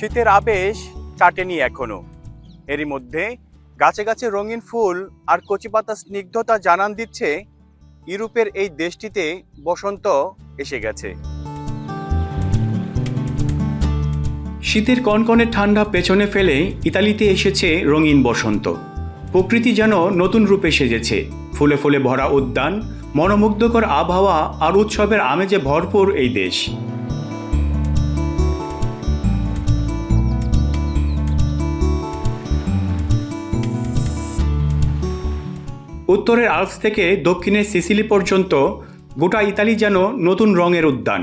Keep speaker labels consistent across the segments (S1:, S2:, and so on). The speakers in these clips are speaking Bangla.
S1: শীতের আবেশ কাটেনি এখনো। এরই মধ্যে গাছে গাছে রঙিন ফুল আর কচিপাতা স্নিগ্ধতা জানান দিচ্ছে ইউরোপের এই দেশটিতে বসন্ত এসে গেছে। শীতের কনকনে ঠান্ডা পেছনে ফেলে ইতালিতে এসেছে রঙিন বসন্ত। প্রকৃতি যেন নতুন রূপে সেজেছে। ফুলে ফুলে ভরা উদ্যান, মনোমুগ্ধকর আবহাওয়া আর উৎসবের আমেজে ভরপুর এই দেশ। উত্তরের আল্পস থেকে দক্ষিণের সিসিলি পর্যন্ত গোটা ইতালি যেন নতুন রঙের উদ্যান।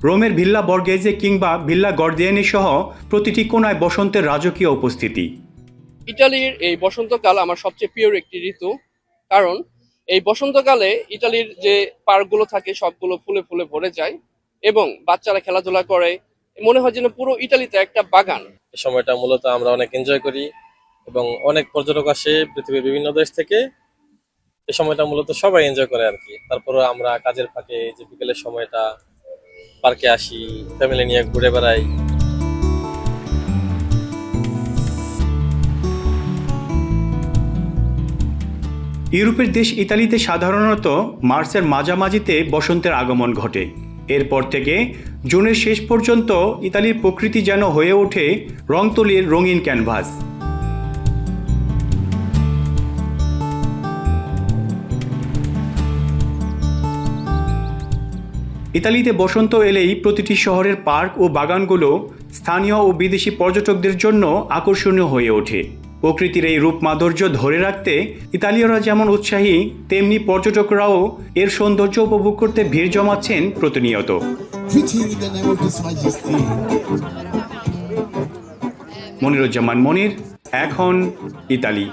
S1: রোমের ভিল্লা বর্গেজে কিংবা ভিল্লা গর্দিয়ানি সহ প্রতিটি কোণায় বসন্তের রাজকীয় উপস্থিতি।
S2: ইটালির এই বসন্তকাল আমার সবচেয়ে প্রিয় একটি ঋতু, কারণ এই বসন্তকালে ইটালির যে পার্কগুলো থাকে সবগুলো ফুলে ফুলে ভরে যায় এবং বাচ্চারা খেলাধুলা করে, মনে হয় যেন পুরো ইটালিতে একটা বাগান।
S3: এই সময়টা মূলত আমরা অনেক এনজয় করি এবং অনেক পর্যটক আসে পৃথিবীর বিভিন্ন দেশ থেকে। এই সময়টা মূলত সবাই এনজয় করে আর কি। তারপরে আমরা কাজের ফাঁকে যে বিকেলের সময়টা পার্কে আসি, ফ্যামিলি নিয়ে ঘুরে বেড়াই।
S1: ইউরোপের দেশ ইতালিতে সাধারণত মার্চের মাঝামাঝিতে বসন্তের আগমন ঘটে। এরপর থেকে জুনের শেষ পর্যন্ত ইতালির প্রকৃতি যেন হয়ে ওঠে রংতুলির রঙিন ক্যানভাস। ইতালিতে বসন্ত এলেই প্রতিটি শহরের পার্ক ও বাগানগুলো স্থানীয় ও বিদেশি পর্যটকদের জন্য আকর্ষণীয় হয়ে ওঠে। প্রকৃতির এই রূপ মাধুর্য ধরে রাখতে ইতালীয়রা যেমন উৎসাহী, তেমনি পর্যটকরাও এর সৌন্দর্য উপভোগ করতে ভিড় জমাচ্ছেন প্রতিনিয়ত। মনিরুজ্জামান মনির, এখন ইতালি।